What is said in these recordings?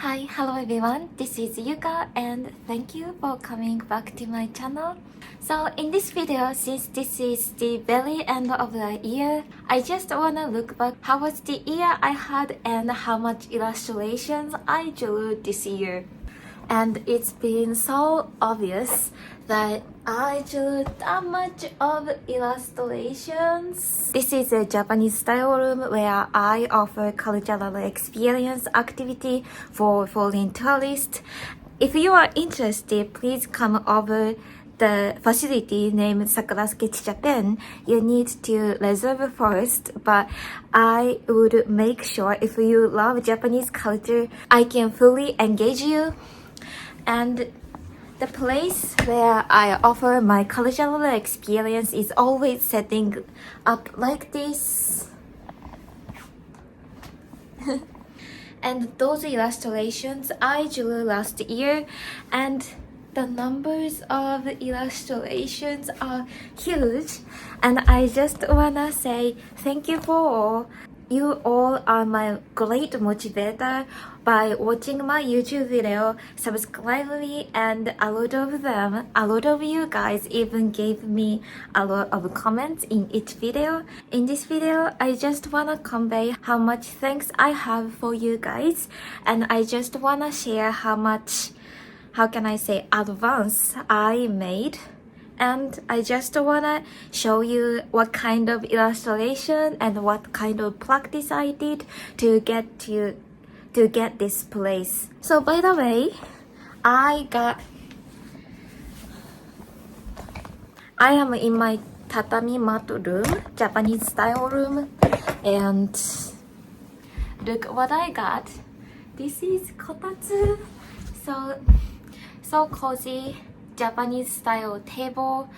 Hi, hello everyone, this is Yuka and thank you for coming back to my channel. So in this video, since this is the very end of the year, I just wanna look back how was the year I had and how much illustrations I drew this year. And it's been so obvious that I drew that much of illustrations. This is a Japanese style room where I offer cultural experience activity for foreign tourists. If you are interested, please come over the facility named Sakura Sketch Japan. You need to reserve first, but I would make sure if you love Japanese culture, I can fully engage you. And the place where I offer my cultural experience is always setting up like this. And those illustrations I drew last year, and the numbers of illustrations are huge. And I just wanna say thank you for all. You all are my great motivator by watching my YouTube video, subscribe me, and a lot of you guys even gave me a lot of comments in each video. In this video, I just wanna convey how much thanks I have for you guys, and I just wanna share how much, how can I say, advance I made. And I just wanna show you what kind of illustration and what kind of practice I did to get this place. So by the way, I am in my tatami mat room, Japanese style room, and look what I got. This is kotatsu. So cozy Japanese style table,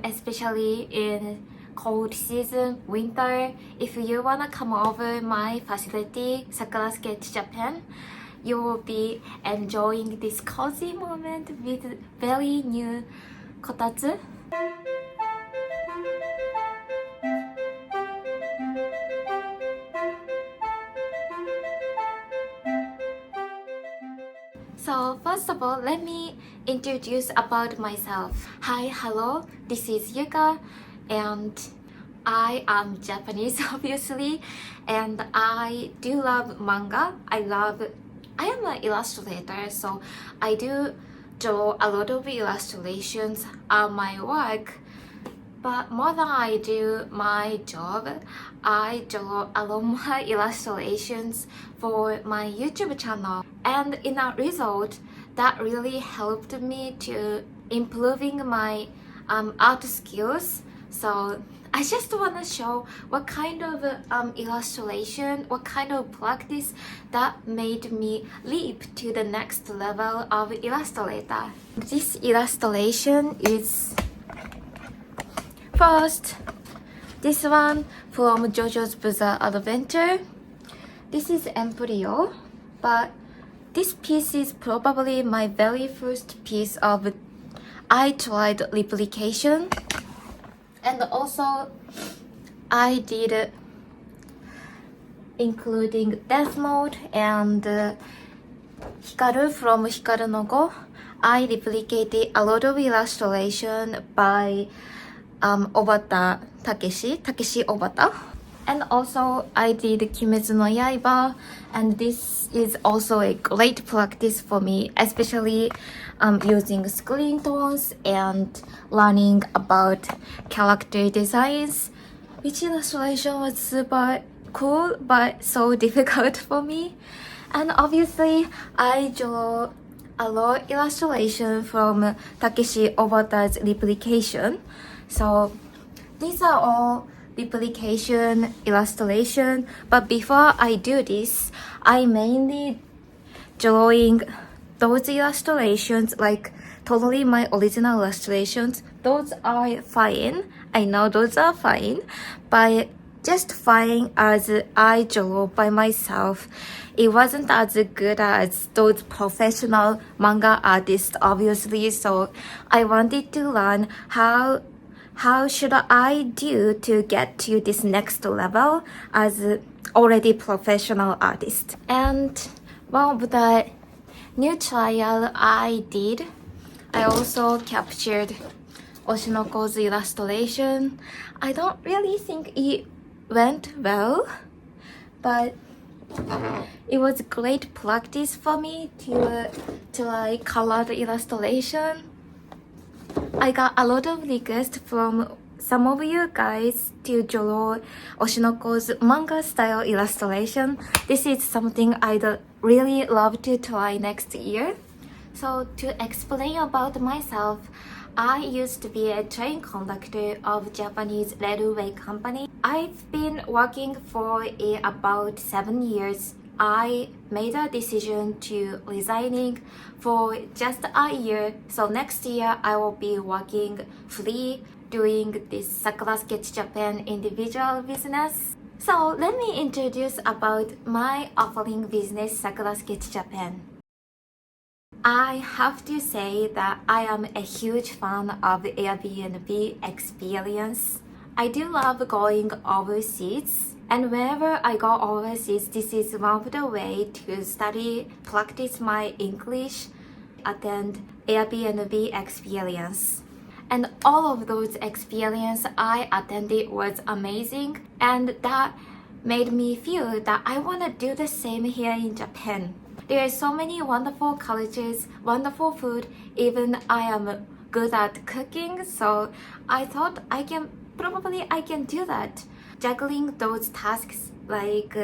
especially in cold season, winter. If you wanna come over my facility, Sakura Sketch Japan, you will be enjoying this cozy moment with very new kotatsu. So first of all, let me introduce about myself. Hi, hello, this is Yuka, and I am Japanese obviously, and I do love manga. I am an illustrator, so I do draw a lot of illustrations on my work. But more than I do my job, I draw a lot more illustrations for my YouTube channel. And in a result, that really helped me to improving my art skills. So I just want to show what kind of illustration, what kind of practice that made me leap to the next level of illustrator. This illustration is first, this one from JoJo's Bizarre Adventure. This is Embryo, but this piece is probably my very first piece of I tried replication. And also, I did including Death Mode and Hikaru from Hikaru no Go. I replicated a lot of illustration by Obata Takeshi Obata. And also I did Kimetsu no Yaiba, and this is also a great practice for me, especially using screen tones and learning about character designs. Which illustration was super cool but so difficult for me. And obviously I draw a lot of illustration from Takeshi Obata's replication. So these are all replication illustration, but before I do this, I mainly drawing those illustrations, like totally my original illustrations. Those are fine, I know those are fine, but just fine as I draw by myself. It wasn't as good as those professional manga artists, obviously, so I wanted to learn how should I do to get to this next level as already professional artist. And one of the new trial I did, I also captured Oshinoko's illustration. I don't really think it went well, but it was great practice for me to like color the illustration. I got a lot of requests from some of you guys to draw Oshinoko's manga style illustration. This is something I'd really love to try next year. So to explain about myself, I used to be a train conductor of Japanese railway company. I've been working for about 7 years. I made a decision to resigning for just a year. So next year I will be working free doing this Sakura Sketch Japan individual business. So let me introduce about my offering business Sakura Sketch Japan. I have to say that I am a huge fan of Airbnb experience. I do love going overseas, and whenever I go overseas, this is one of the way to study, practice my English, attend Airbnb experience. And all of those experience I attended was amazing, and that made me feel that I want to do the same here in Japan. There are so many wonderful cultures, wonderful food, even I am good at cooking, so I thought I can do that. Juggling those tasks like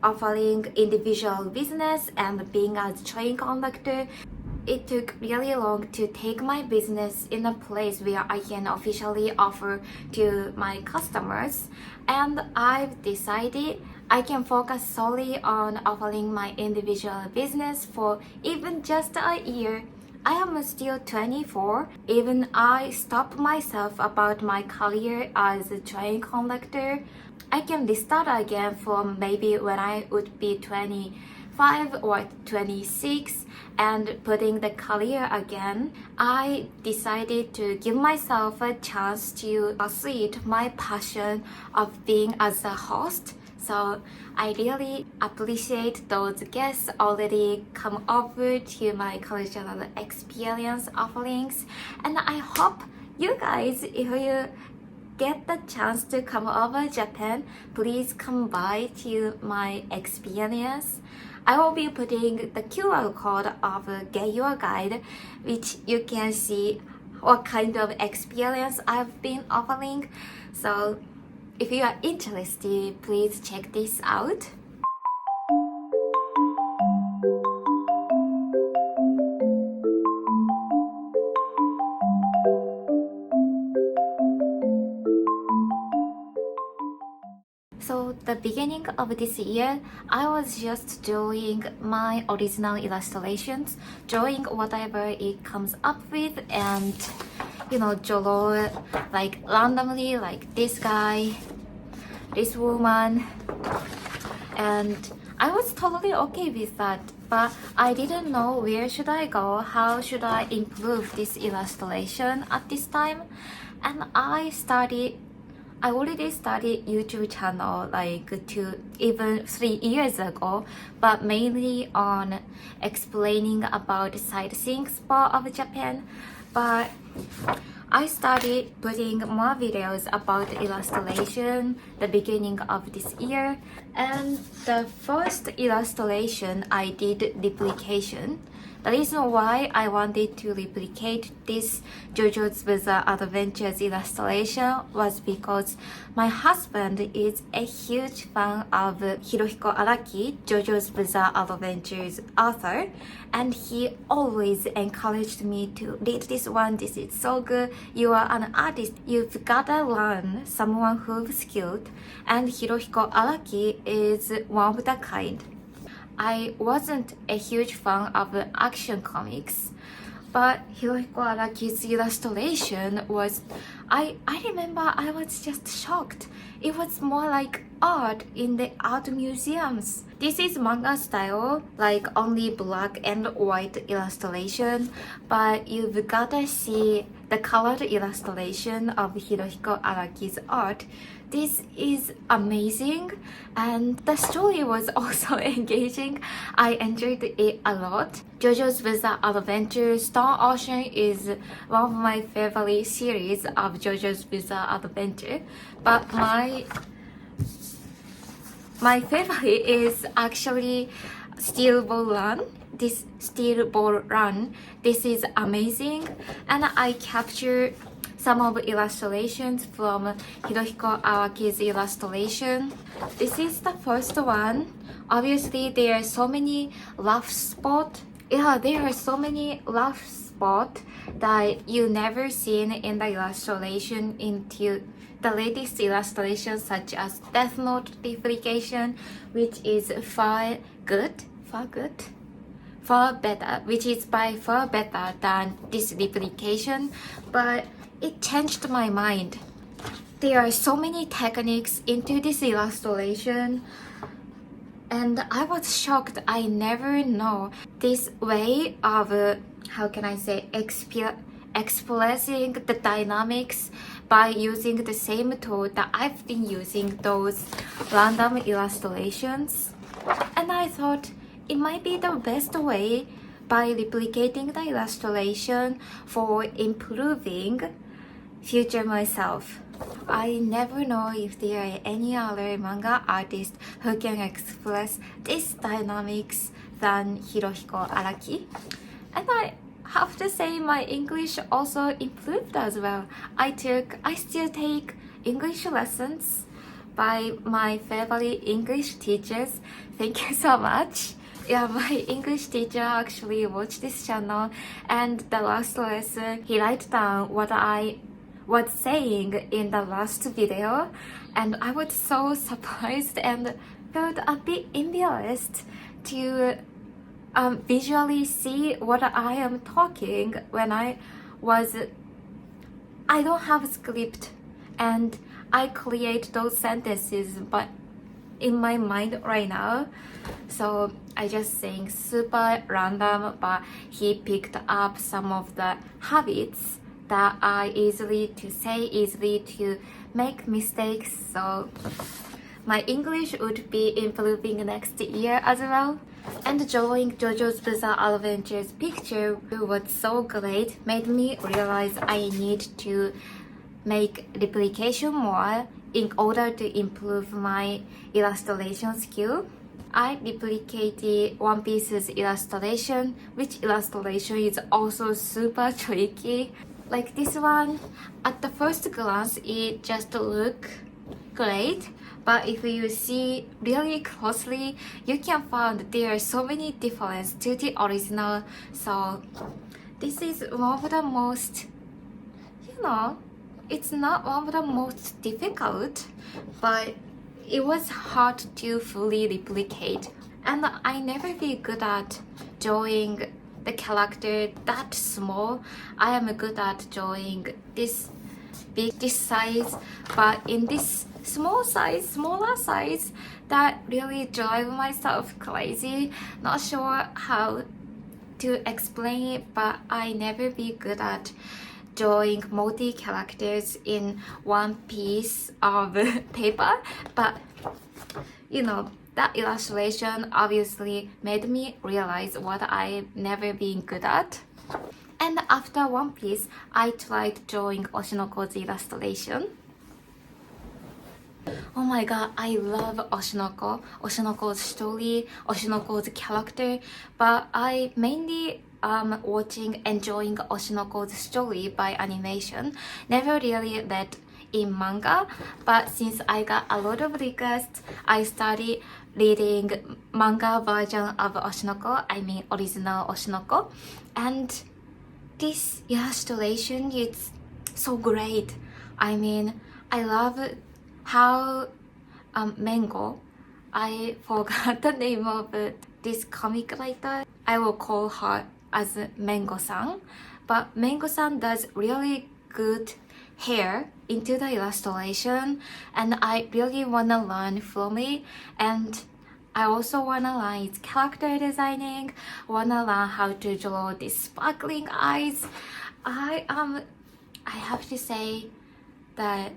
offering individual business and being a train conductor, it took really long to take my business in a place where I can officially offer to my customers, and I've decided I can focus solely on offering my individual business for even just a year. I am still 24. Even I stopped myself about my career as a train conductor. I can restart again from maybe when I would be 25 or 26 and putting the career again. I decided to give myself a chance to pursue my passion of being as a host. So I really appreciate those guests already come over to my cultural experience offerings. And I hope you guys, if you get the chance to come over Japan, please come by to my experience. I will be putting the QR code of Get Your Guide, which you can see what kind of experience I've been offering. So if you are interested, please check this out. So the beginning of this year, I was just drawing my original illustrations, drawing whatever it comes up with, and draw like randomly, like this guy, this woman, and I was totally okay with that. But I didn't know where should I go, how should I improve this illustration at this time, and I already started YouTube channel like 3 years ago, but mainly on explaining sightseeing sightseeing of Japan. But I started putting more videos about illustration the beginning of this year, and the first illustration I did replication. The reason why I wanted to replicate this JoJo's Bizarre Adventures illustration was because my husband is a huge fan of Hirohiko Araki, JoJo's Bizarre Adventures author, and he always encouraged me to read this one. This is so good. You are an artist. You've gotta learn someone who's skilled, and Hirohiko Araki is one of the kind. I wasn't a huge fan of action comics, but Hirohiko Araki's illustration was, I remember I was just shocked. It was more like art in the art museums. This is manga style, like only black and white illustration, but you've gotta see the colored illustration of Hirohiko Araki's art this is amazing, and the story was also engaging. I enjoyed it a lot. JoJo's Bizarre Adventure Stone Ocean is one of my favorite series of JoJo's Bizarre Adventure, but my favorite is actually Steel Ball Run. This Steel Ball Run, this is amazing, and I captured some of illustrations from Hirohiko Araki's illustration. This is the first one. Obviously, there are so many rough spots. Yeah, there are so many rough spots that you never seen in the illustration until the latest illustrations, such as Death Note replication, which is far better, which is by far better than this replication, but it changed my mind. There are so many techniques into this illustration, and I was shocked. I never know this way of how can I say, expressing the dynamics by using the same tool that I've been using, those random illustrations. And I thought it might be the best way by replicating the illustration for improving future myself. I never know if there are any other manga artists who can express these dynamics than Hirohiko Araki. And I have to say my English also improved as well. I still take English lessons by my favorite English teachers. Thank you so much. Yeah, my English teacher actually watched this channel, and the last lesson he wrote down what I was saying in the last video, and I was so surprised and felt a bit embarrassed to visually see what I am talking when I don't have a script, and I create those sentences but in my mind right now. So I just saying super random, but he picked up some of the habits that are easy to make mistakes. So my English would be improving next year as well. And drawing JoJo's Bizarre Adventures picture was so great, made me realize I need to make replication more in order to improve my illustration skill. I replicated One Piece's illustration, which illustration is also super tricky. Like this one, at the first glance, it just looks great, but if you see really closely, you can find there are so many differences to the original. So this is one of the most, it's not one of the most difficult, but it was hard to fully replicate. And I never be good at drawing the character that small. I am good at drawing this big, this size, but in this smaller size, that really drive myself crazy. Not sure how to explain it, but I never be good at drawing multi characters in one piece of paper. But that illustration obviously made me realize what I've never been good at. And after One Piece, I tried drawing Oshinoko's illustration. Oh my god, I love Oshinoko's story, Oshinoko's character, but I mainly enjoying Oshinoko's story by animation. Never really read in manga, but since I got a lot of requests, I started reading manga version of Oshinoko, I mean original Oshinoko, and this illustration is so great. I mean, I love how Mango, I forgot the name of this comic writer. I will call her as Mango-san, but Mango-san does really good hair into the illustration, and I really wanna learn from it, and I also wanna learn its character designing, wanna learn how to draw these sparkling eyes. I have to say that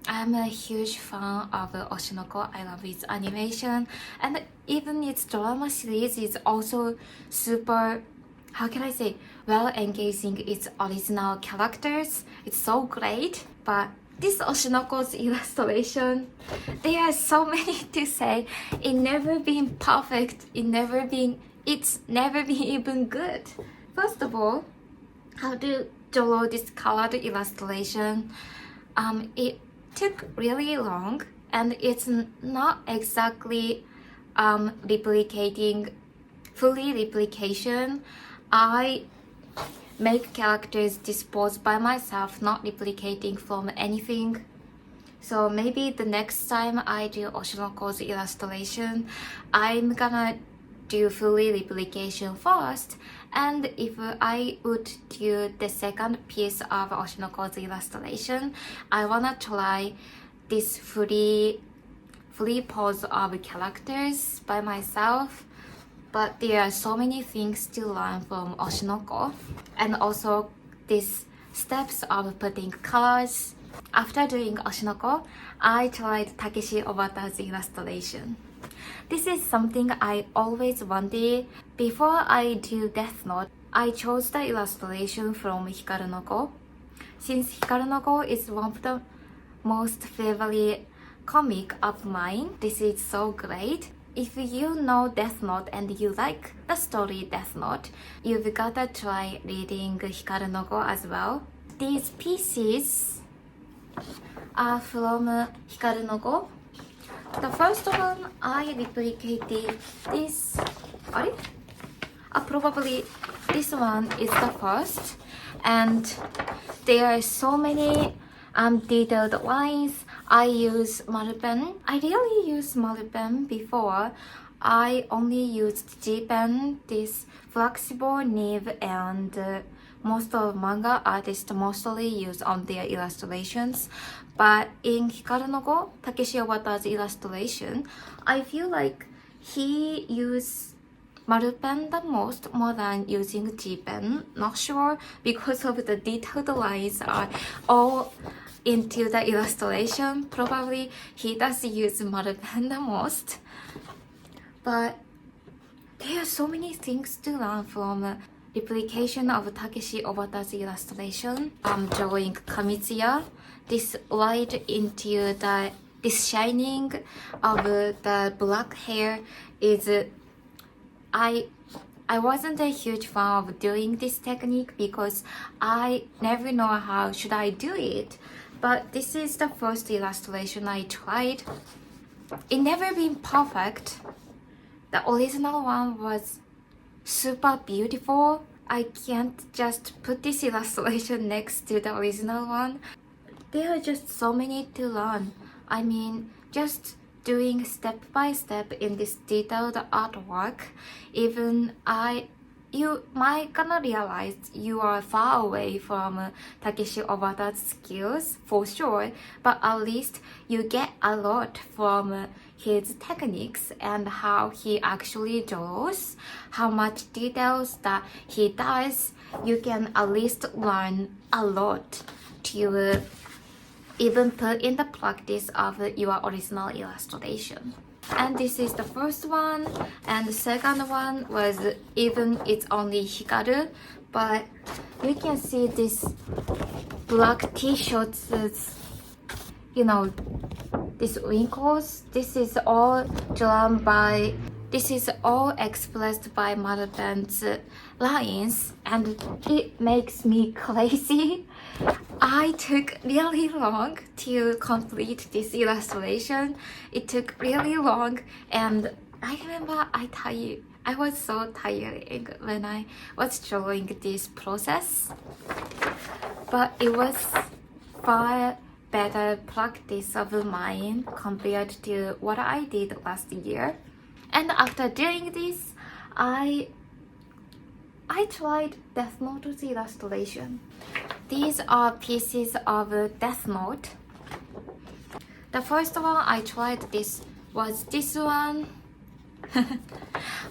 I'm a huge fan of Oshinoko. I love its animation, and even its drama series is also super, how can I say, well engaging its original characters. It's so great. But this Oshinoko's illustration, there are so many to say. It never been perfect. It's never been even good. First of all, how to draw this colored illustration? It took really long, and it's not exactly fully replication. I make characters disposed by myself, not replicating from anything. So maybe the next time I do Oshinoko's illustration, I'm gonna do fully replication first, and if I would do the second piece of Oshinoko's illustration, I wanna try this free pose of characters by myself. But there are so many things to learn from Oshinoko, and also these steps of putting colors. After doing Oshinoko, I tried Takeshi Obata's illustration. This is something I always wanted. Before I do Death Note, I chose the illustration from Hikaru no Go. Since Hikaru no Go is one of the most favorite comic of mine, this is so great. If you know Death Note and you like the story Death Note, you've gotta try reading Hikaru no Go as well. These pieces are from Hikaru no Go. The first one, I replicated this. Probably this one is the first. And there are so many detailed lines. I use Marupen. I really used Marupen before. I only used G-Pen, this flexible nib, and most of manga artists mostly use on their illustrations. But in Hikaru no Go, Takeshi Obata's illustration, I feel like he used Marupen the most more than using G-Pen. Not sure, because of the detailed lines are all into the illustration. Probably he does use Marupen the most. But there are so many things to learn from replication of Takeshi Obata's illustration. I'm drawing Kamitsuya. This light into this shining of the black hair is I wasn't a huge fan of doing this technique because I never know how should I do it. But this is the first illustration I tried. It never been perfect. The original one was super beautiful. I can't just put this illustration next to the original one. There are just so many to learn. I mean, just doing step by step in this detailed artwork, even you might gonna realize you are far away from Takeshi Obata's skills for sure, but at least you get a lot from his techniques and how he actually draws, how much details that he does. You can at least learn a lot to even put in the practice of your original illustration. And this is the first one, and the second one was even it's only Hikaru, but you can see this black t-shirts, these wrinkles. This is all expressed by Marupen's lines, and it makes me crazy. I took really long to complete this illustration. It took really long, and I remember I was so tiring when I was drawing this process. But it was far better practice of mine compared to what I did last year. And after doing this, I tried Death Note's illustration. These are pieces of Death Note. The first one I tried was this one.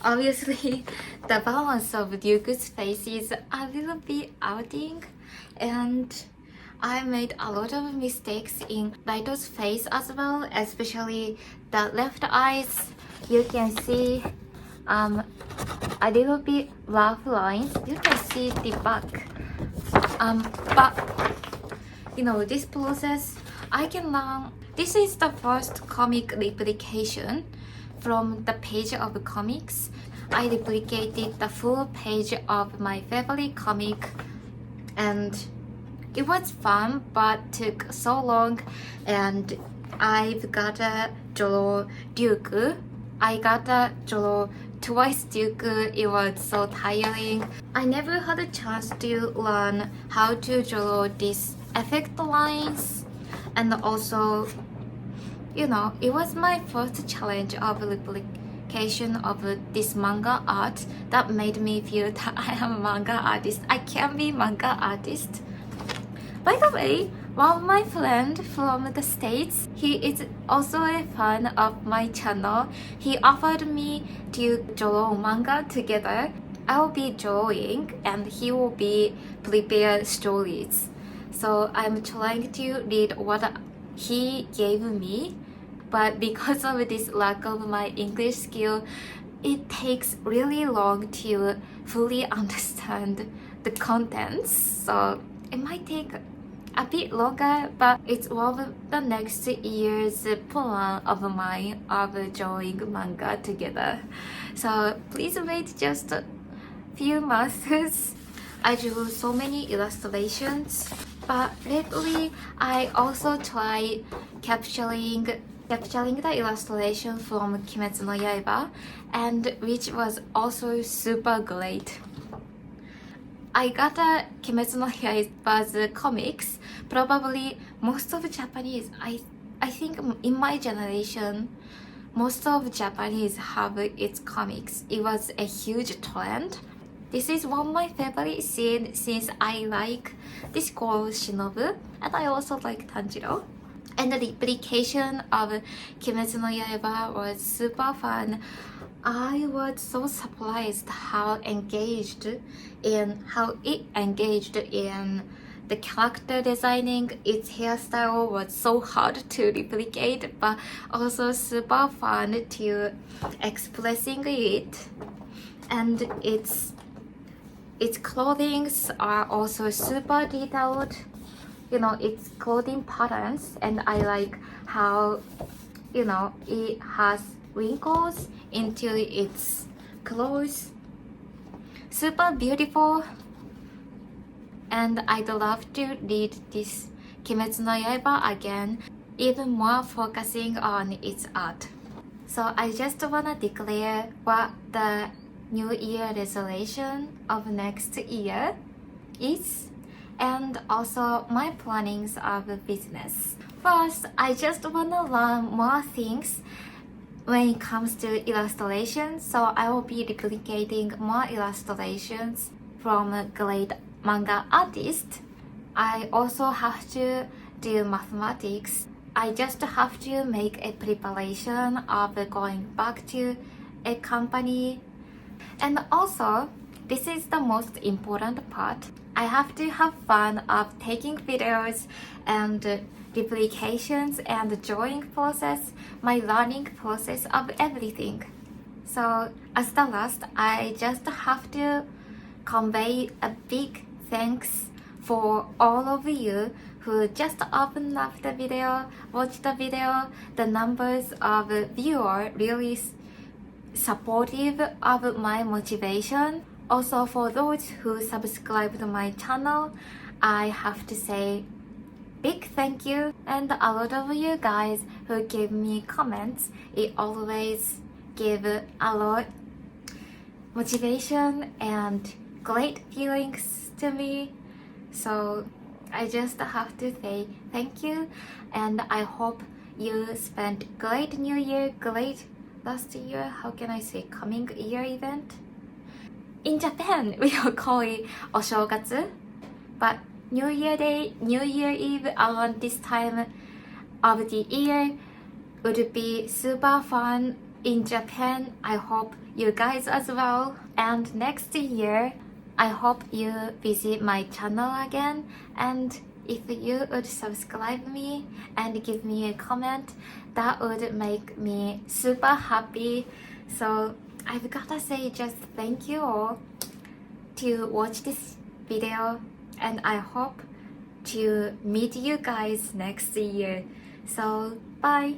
Obviously, the balance of Ryugu's face is a little bit outing, and I made a lot of mistakes in Raito's face as well, especially the left eyes. You can see a little bit rough lines. You can see the back. But you know, this process I can learn. This is the first comic replication from the page of comics. I replicated the full page of my favorite comic, and it was fun but took so long. And I've got a JoJo Duke. I got a JoJo twice Duke. It was so tiring. I never had a chance to learn how to draw these effect lines, and also, you know, it was my first challenge of replication of this manga art that made me feel that I am a manga artist. I can be manga artist. By the way, one of my friends from the States, he is also a fan of my channel. He offered me to draw manga together. I'll be drawing and he will be prepare stories. So I'm trying to read what he gave me, but because of this lack of my English skill, it takes really long to fully understand the contents. So it might take a bit longer, but it's one of the next year's plan of mine of drawing manga together. So please wait just a few months. I drew so many illustrations, but lately I also try capturing the illustration from Kimetsu no Yaiba, and which was also super great. I got a Kimetsu no Yaiba's comics. Probably most of Japanese, I think in my generation, most of Japanese have its comics. It was a huge trend. This is one of my favorite scenes since I like this girl Shinobu, and I also like Tanjiro. And the replication of Kimetsu no Yaiba was super fun. I was so surprised how it engaged in the character designing. Its hairstyle was so hard to replicate, but also super fun to expressing it. And its clothing are also super detailed. You know, its clothing patterns, and I like how, you know, it has wrinkles into its clothes. Super beautiful, and I'd love to read this Kimetsu no Yaiba again, even more focusing on its art. So I just wanna declare what the New Year resolution of next year is, and also my plannings of business. First, I just wanna learn more things when it comes to illustration, so I will be replicating more illustrations from a great manga artist. I also have to do mathematics. I just have to make a preparation of going back to a company. And also, this is the most important part. I have to have fun of taking videos and replications and drawing process, my learning process of everything. So as the last, I just have to convey a big thanks for all of you who just opened up the video, watched the video. The numbers of viewers really supportive of my motivation. Also, for those who subscribe to my channel, I have to say big thank you. And a lot of you guys who give me comments, it always give a lot motivation and great feelings to me. So I just have to say thank you, and I hope you spent great New Year, great last year, how can I say, coming year event. In Japan, we will call it Oshogatsu, but New Year Day, New Year Eve around this time of the year would be super fun in Japan. I hope you guys as well. And next year, I hope you visit my channel again. And if you would subscribe me and give me a comment, that would make me super happy. So I've gotta say just thank you all to watch this video, and I hope to meet you guys next year. So bye.